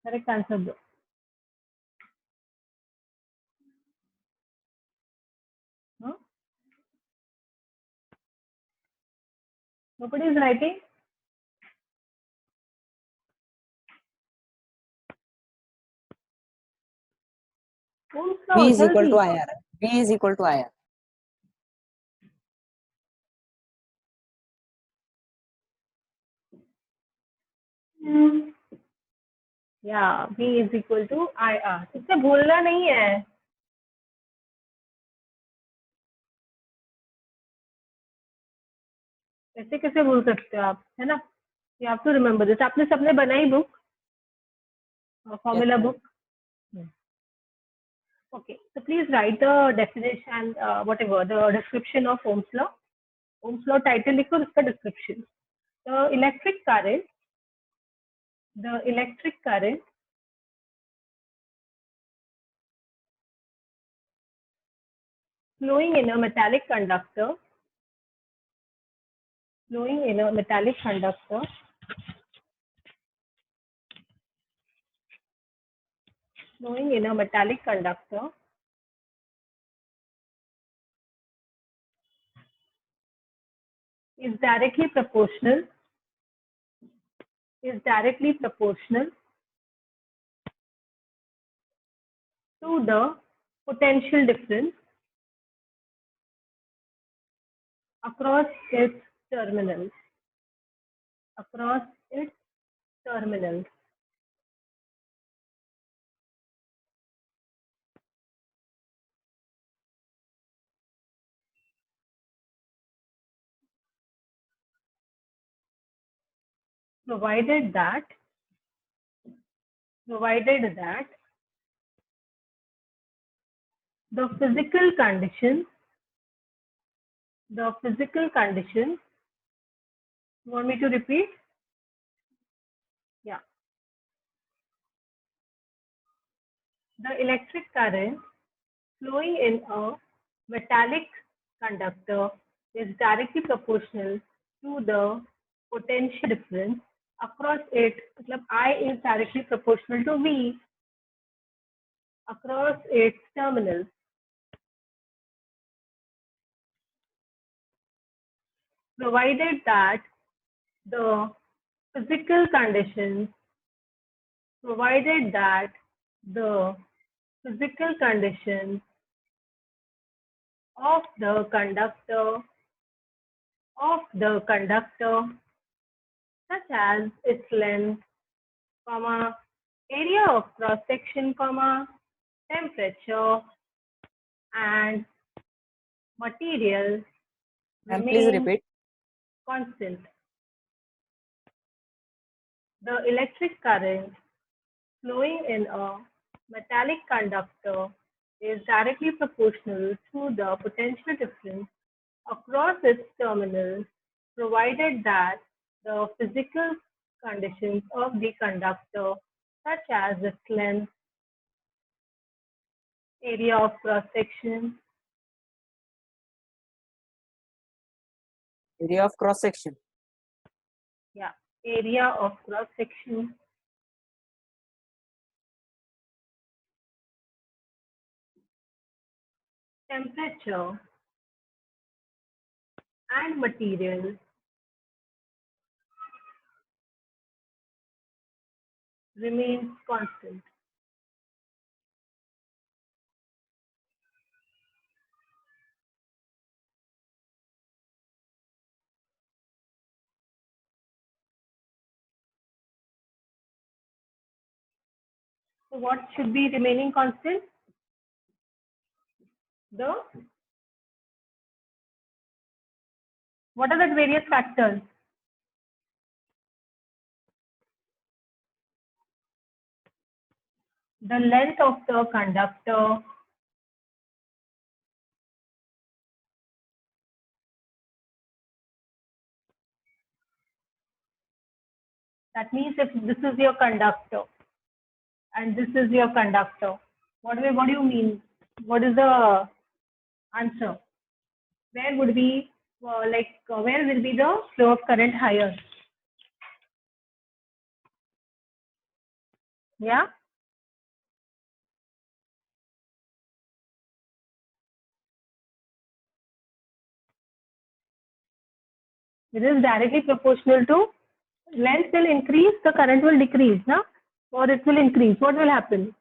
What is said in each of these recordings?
Correct answer दो। हाँ? Nobody is writing. Ohm's law, V is equal to जल्दी। IR. V is equal to IR. या V is equal to IR. इससे भूलना नहीं है। ऐसे कैसे भूल सकते हो आप, है ना? You have to remember this. आपने सबने बनाई book, formula Yes, book? Okay, so please write the definition, whatever the description of Ohm's law. Ohm's law title लिखो, उसका description. The electric current flowing in a metallic conductor, is directly proportional to the potential difference across its terminals. Provided that the physical conditions, you want me to repeat? Yeah. The electric current flowing in a metallic conductor is directly proportional to the potential difference across it. मतलब I is directly proportional to V across its terminals. Provided that the physical conditions of the conductor, such as its length, area of cross section, temperature, and material and please remain repeat. constant. The electric current flowing in a metallic conductor is directly proportional to the potential difference across its terminals, provided that the physical conditions of the conductor, such as its length, area of cross section, Area of cross section. Temperature, and material remains constant. So what should be remaining constant? What are the various factors? The length of the conductor, that means if this is your conductor and this is your conductor, what do you mean? What is the answer? Where would be where will be the flow of current higher? Yeah. It is directly proportional to length will increase, the current will decrease, no? Or it will increase. What will happen?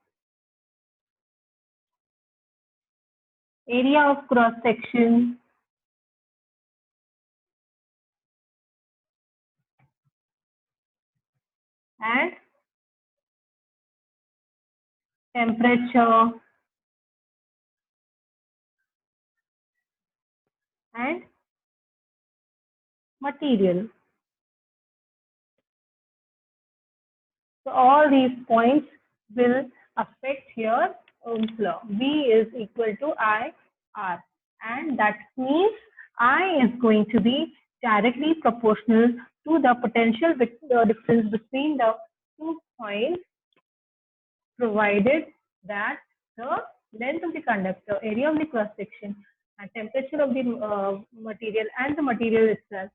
Area of cross section and temperature and material. So all these points will affect your Ohm's law. V is equal to I R, and that means I is going to be directly proportional to the potential difference between the 2 points, provided that the length of the conductor, area of the cross section, and temperature of the material and the material itself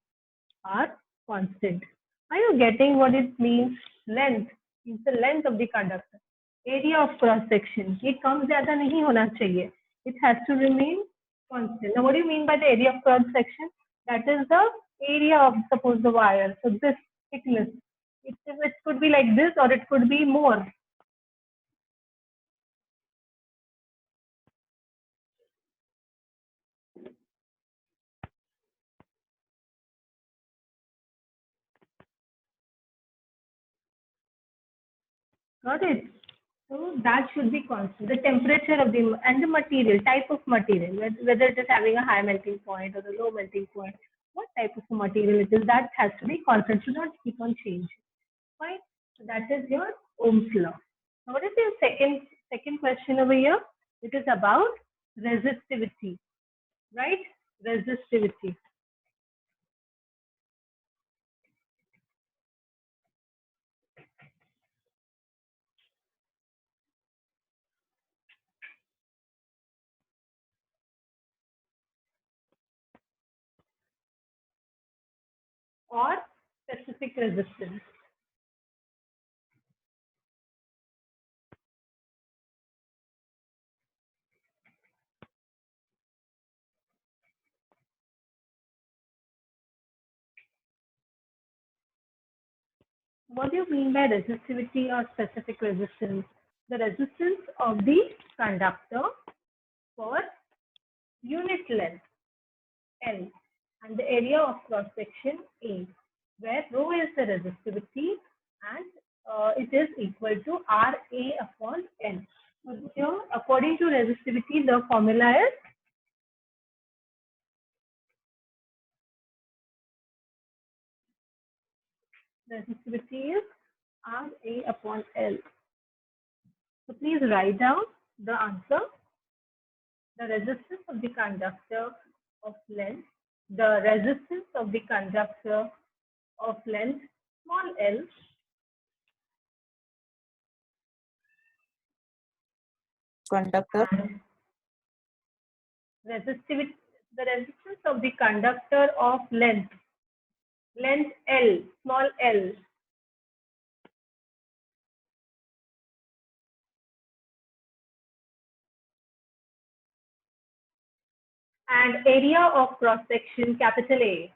are constant. Are you getting what it means? Length is the length of the conductor. Area of cross section, ये कम ज़्यादा नहीं होना चाहिए. It has to remain constant. Now, what do you mean by the area of cross section? That is the area of, suppose, the wire. So this thickness, it could be like this or it could be more. Got it? So that should be constant. The temperature of the and the material, type of material, whether it is having a high melting point or a low melting point, what type of material it is, that has to be constant, should not keep on changing. Fine. So that is your Ohm's law. Now what is your second question over here? It is about resistivity, right? Resistivity. Or specific resistance. What do you mean by resistivity or specific resistance? The resistance of the conductor for unit length L and the area of cross section A, where rho is the resistivity and it is equal to Ra upon L. So according to resistivity, the formula is resistivity is Ra upon L. So please write down the answer. The resistance of the conductor of length, the resistance of the conductor of length small l Conductor. Resistivity, the resistance of the conductor of length L, small l, and area of cross section capital A.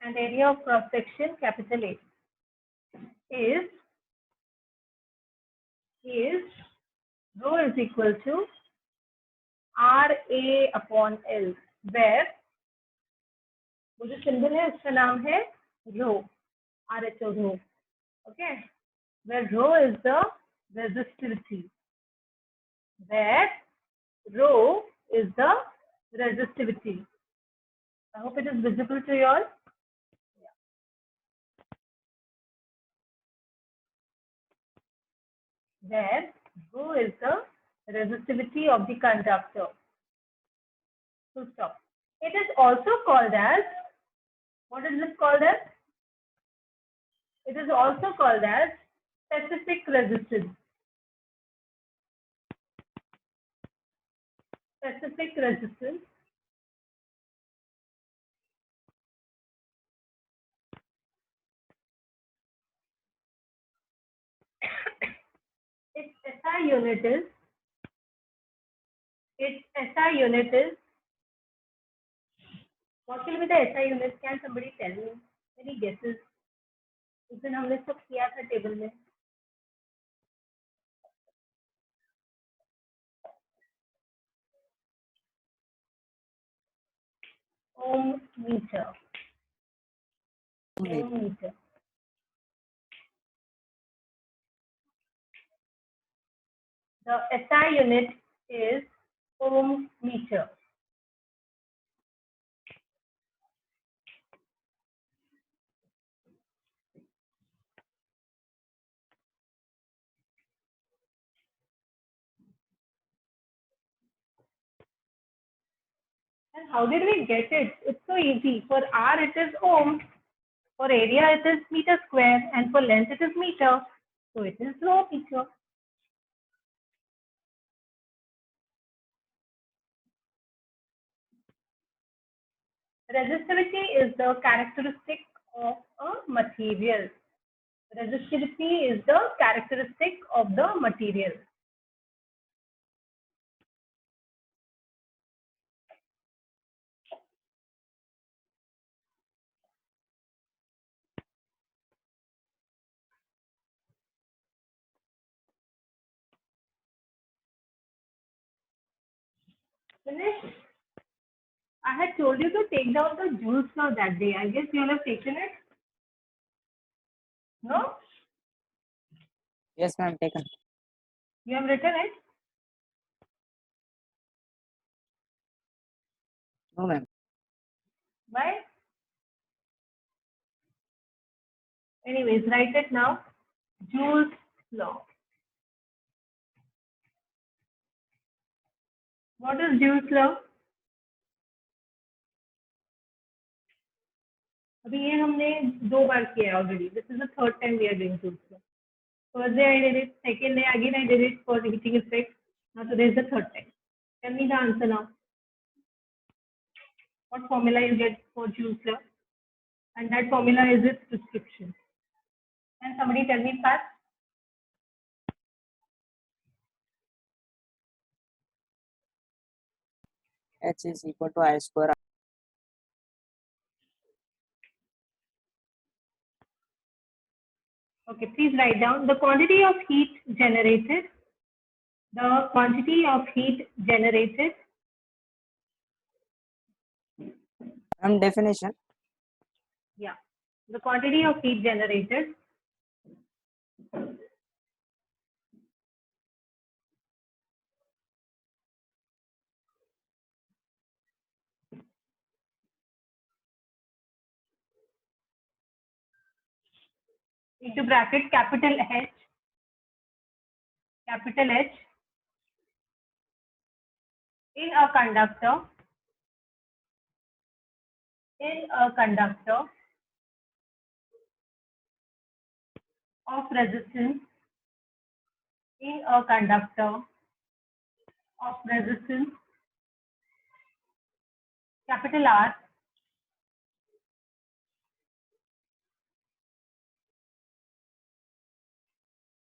And area of cross section capital A is rho is equal to Ra upon L, where वो जो symbol है उसका नाम है rho, RHO rho. Okay, where rho is the resistivity, where rho is the resistivity. I hope it is visible to you all. Where rho is the resistivity of the conductor. Full stop. It is also called as, what is it called as? It is also called as specific resistance. Specific resistance SI unit is, its SI unit is, what will be the SI unit? Can somebody tell me? Any guesses? उस दिन हमने सब किया था table में. Ohm meter. Ohm meter. The SI unit is ohm meter. And how did we get it? It's so easy. For R it is ohm, for area it is meter square, and for length it is meter. So it is rho meter. Resistivity is the characteristic of a material. Resistivity is the characteristic of the material. Finished? I had told you to take down the Joule's law that day. I guess you all have taken it. No? Yes, ma'am, taken. You have written it? No, ma'am. Why? Anyways, write it now. Joule's law. What is Joule's law? अभी ये हमने 2 बार किया already. This is the 3rd time we are doing Joule's law. First day I did it. Second day again I did it for heating effect. Now today is the 3rd time. Tell me the answer now. What formula you get for Joule's law? And that formula is its description. Can somebody tell me fast? H is equal to I square. Okay, please write down the quantity of heat generated. The quantity of heat generated. Definition. Yeah, the quantity of heat generated into bracket capital H in a conductor of resistance capital R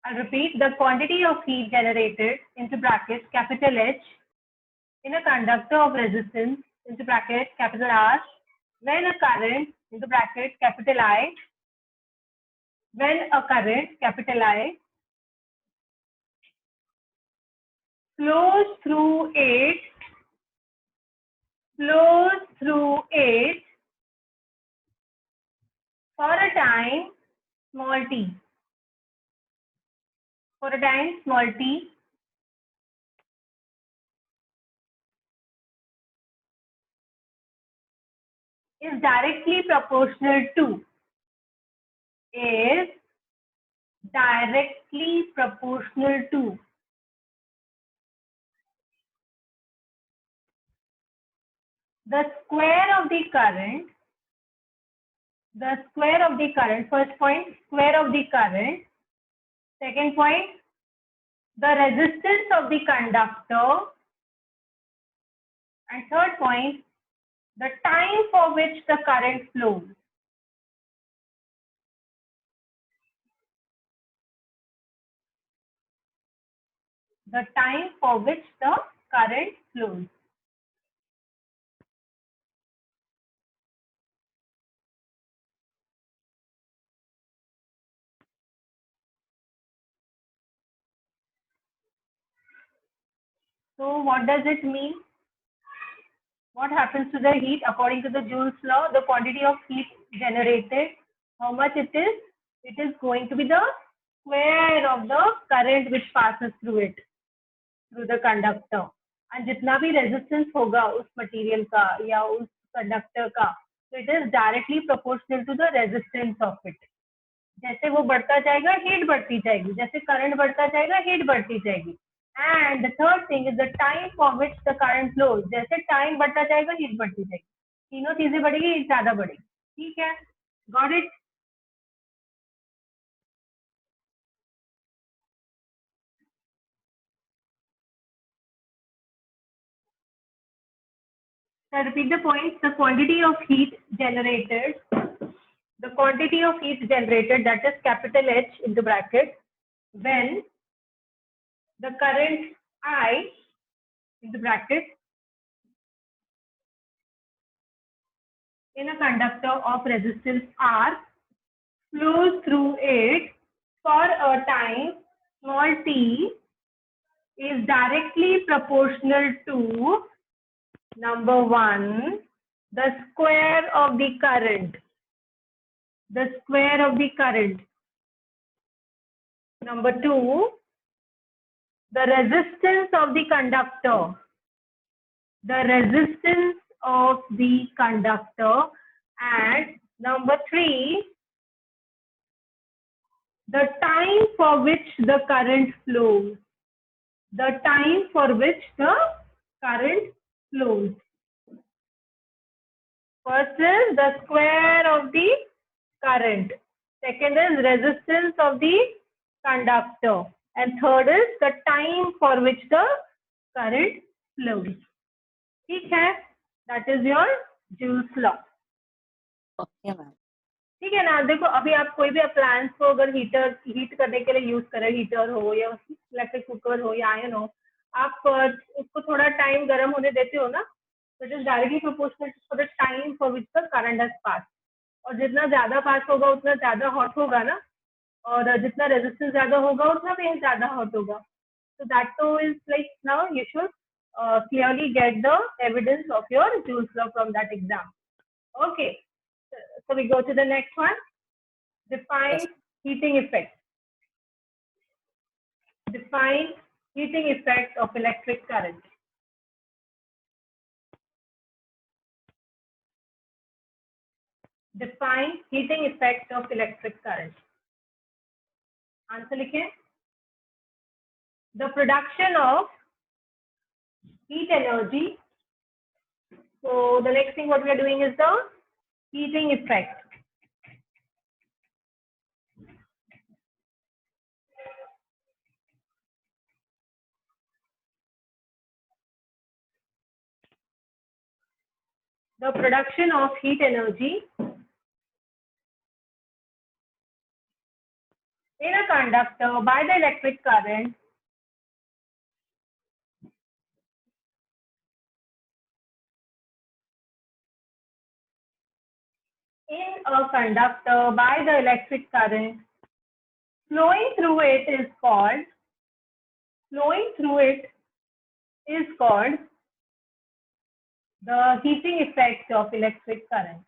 I'll repeat the quantity of heat generated into bracket capital H in a conductor of resistance into bracket capital R when a current into bracket capital I flows through it for a time small t. For a time small t, is directly proportional to the square of the current. First point, square of the current. Second point, the resistance of the conductor. And third point, the time for which the current flows. the time for which the current flows. So what does it mean? What happens to the heat? According to the Joule's law, the quantity of heat generated, how much it is? It is going to be the square of the current which passes through it, through the conductor. And जितना भी resistance होगा उस material का या उस conductor का, so it is directly proportional to the resistance of it. जैसे वो बढ़ता जाएगा हीट बढ़ती जाएगी, जैसे करंट बढ़ता जाएगा हीट बढ़ती जाएगी. And the third thing is the time for which the current flows. जैसे टाइम बढ़ता जाएगा हीट बढ़ती जाएगी, तीनों चीजें बढ़ेगी, हीट ज्यादा बढ़ेगी. ठीक है, got it? So repeat the points. The quantity of heat generated, that is capital H into bracket, when the current I into bracket in a conductor of resistance R flows through it for a time small t is directly proportional to number 1, the square of the current. Number 2, the resistance of the conductor. And number 3, the time for which the current flows. First is the square of the current. Second is resistance of the conductor. And third is the time for which the current flows. ठीक है? That is your Joule's law. Okay, ma'am. ठीक है ना. देखो अभी आप कोई भी अप्लायंस को अगर हीट करने के लिए यूज करें, हीटर हो या इलेक्ट्रिक कुकर हो या आयरन हो, आप उसको थोड़ा टाइम गर्म होने देते हो ना, तो it is directly proportional for the time for which the current has pass. और जितना ज्यादा पास होगा उतना ज्यादा हॉट होगा ना, और जितना रेजिस्टेंस ज्यादा होगा उतना भी ज्यादा हॉट होगा. So that too is like, now you should clearly get the evidence of your Joule's law from that exam. Okay, so we go to the next one. Define Yes. heating effect. Define heating effect of electric current. Define heating effect of electric current. Answer लिखें. The production of heat energy. So the next thing what we are doing is the heating effect. The production of heat energy in a conductor by the electric current flowing through it is called the heating effect of electric current.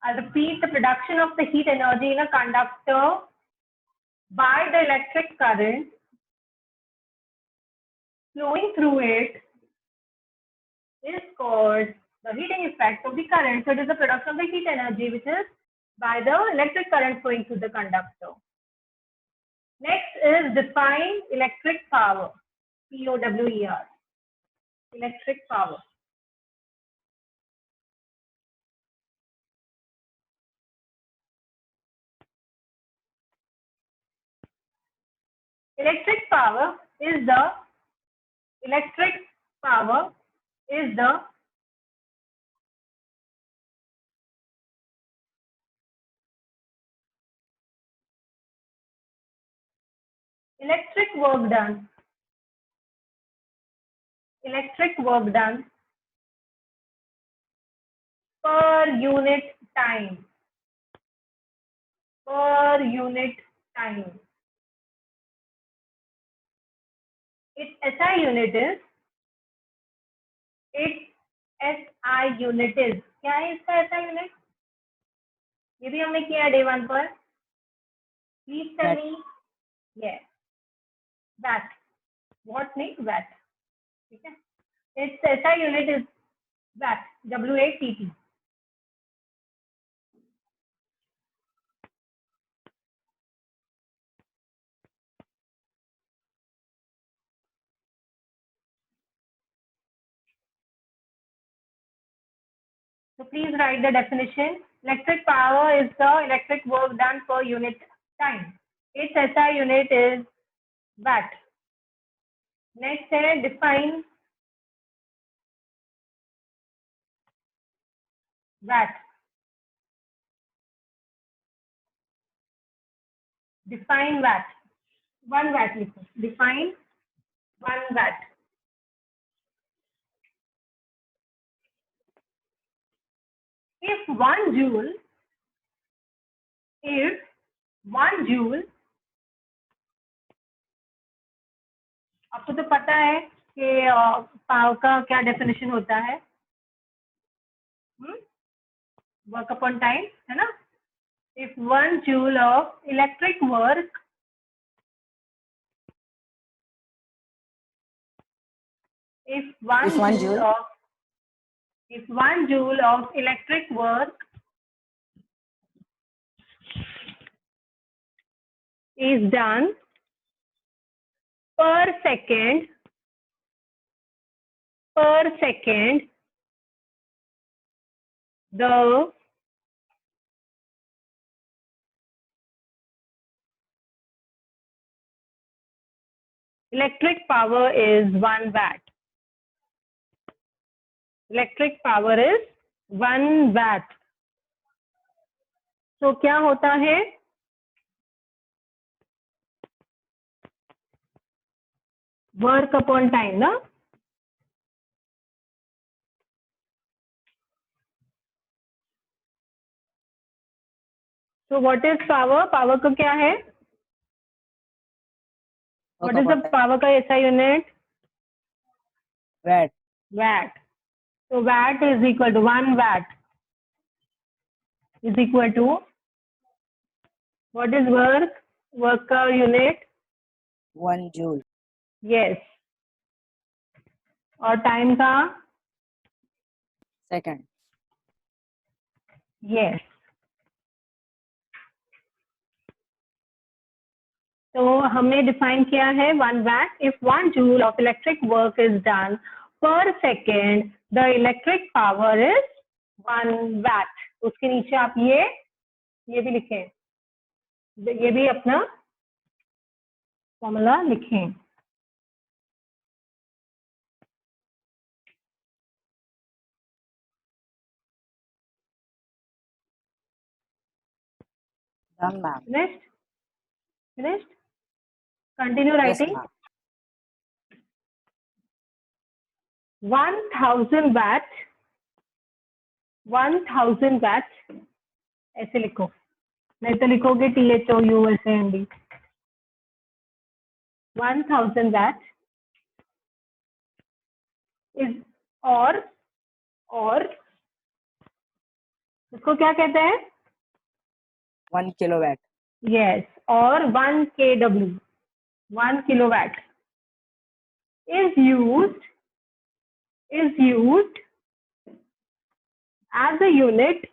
I'll repeat. The production of the heat energy in a conductor by the electric current flowing through it is called the heating effect of the current. So it is the production of the heat energy which is by the electric current flowing through the conductor. Next is define electric power. POWER. Electric power. Electric power is the Electric work done. Electric work done per unit time. Per unit time. Its SI unit is. Its SI unit is. क्या है इसका SI unit? ये भी हमने किया day 1 पर. Please tell me. Yes. Watt. What नहीं? Watt. ठीक है. Its SI unit is watt. W-A-T-T. So please write the definition. Electric power is the electric work done per unit time. Its SI unit is watt. Next है define watt. Define watt. 1 watt लिखो. Define 1 watt. If 1 joule आपको तो पता है कि power का क्या definition होता है. वर्क अपॉन टाइम है ना. If 1 joule of electric work if 1 joule of electric work is done per second, the electric power is 1 watt. Electric power is 1 watt. So क्या होता है? Work upon time ना. So what is power? Power का क्या है? What is the power का SI unit? Watt. Watt. So watt is equal to 1 watt is equal to what is work? Work का unit? 1 joule. Yes. और time का? Second. Yes. तो हमने define किया है 1 watt. If 1 joule of electric work is done per second, the electric power is 1 watt. उसके नीचे आप ये भी लिखें. ये भी अपना फॉर्मूला लिखें. Done, ma'am. Finished? Continue writing. Yes, 1000 watt. 1000 watt. ऐसे लिखो. नहीं तो लिखोगे THOUSAND. 1000 watt is और इसको क्या कहते हैं? 1 kilowatt. Yes, or 1 kW, 1 kilowatt is used as a unit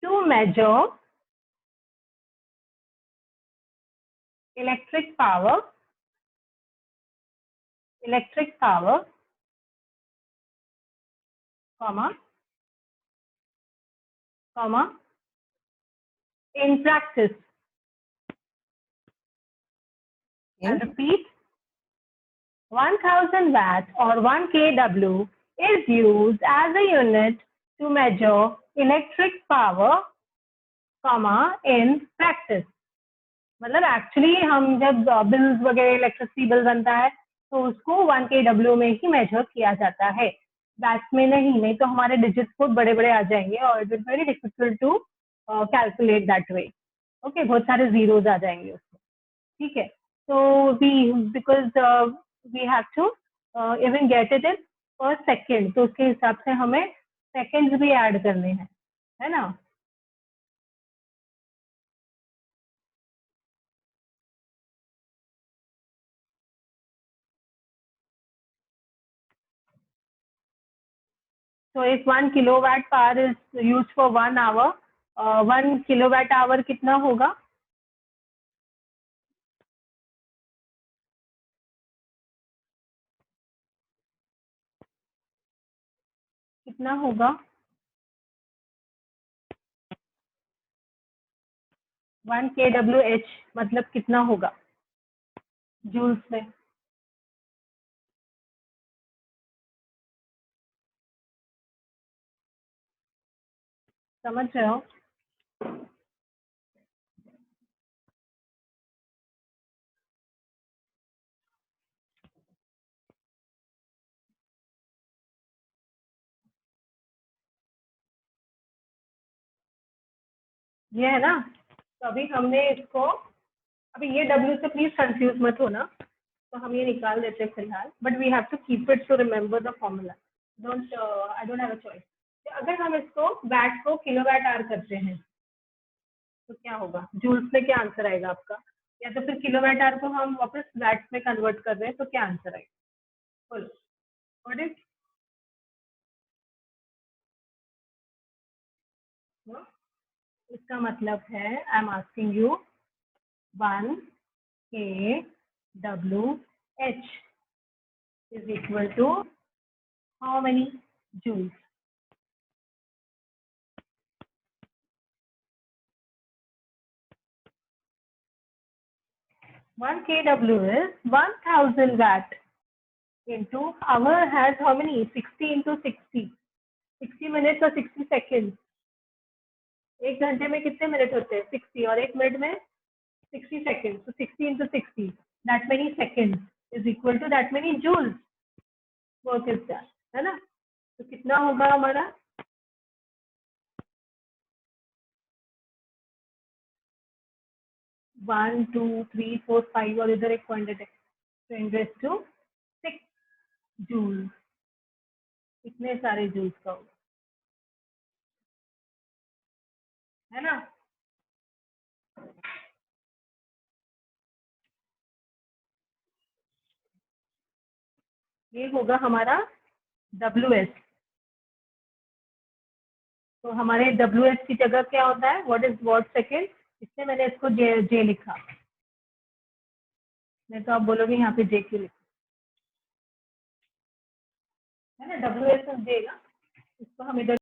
to measure electric power, comma, in practice. I'll repeat. 1000 watt or 1 kW is used as a unit to measure electric power, in practice. मतलब actually हम जब bills वगैरह electricity bill बनता है तो उसको 1 kW में ही major किया जाता है, वैट्स में नहीं तो हमारे डिजिट्स बहुत बड़े बड़े आ जाएंगे और it is very difficult to calculate that way. Okay, बहुत सारे जीरोज आ जाएंगे उसमें. ठीक है, तो we because we have to even get it in per second, तो उसके हिसाब से हमें सेकेंड्स भी ऐड करने हैं, है ना. So if 1 kilowatt power is used for 1 hour, 1 kilowatt hour कितना होगा? कितना होगा? 1 kWh मतलब कितना होगा जूल्स में? समझ रहे हो? ये है ना. तो अभी हमने इसको, अभी ये W से प्लीज कंफ्यूज मत होना, तो हम ये निकाल देते हैं फिलहाल, but we have to keep it to remember the formula. I don't have a choice. अगर हम इसको वैट को किलोवाट आवर करते हैं तो क्या होगा? जूल्स में क्या आंसर आएगा आपका? या तो फिर किलोवाट आवर को हम वापस वैट्स में कन्वर्ट कर रहे हैं तो क्या आंसर आएगा? बोलो. What is? इसका मतलब है I am asking you 1 kWh is equal to how many joules? 1 kW is 1000 watt into hour has how many? 60 into 60. 60 minutes और 60 seconds. एक घंटे में कितने मिनट होते हैं? 60, और एक मिनट में 60 seconds. So 60 into 60, that many seconds is equal to that many joules. Work is done, है ना. तो कितना होगा हमारा? 1 2 3 4 5 और इधर एक पॉइंट है, 10 raised to 6 जूल. इतने सारे जूल्स का होगा, है ना. ये होगा हमारा WS. तो हमारे WS की जगह क्या होता है? What is watt second? इसलिए मैंने इसको जे लिखा. नहीं तो आप बोलोगे यहाँ पे जे क्यों लिखा, है ना. WS जे ना, इसको हम इधर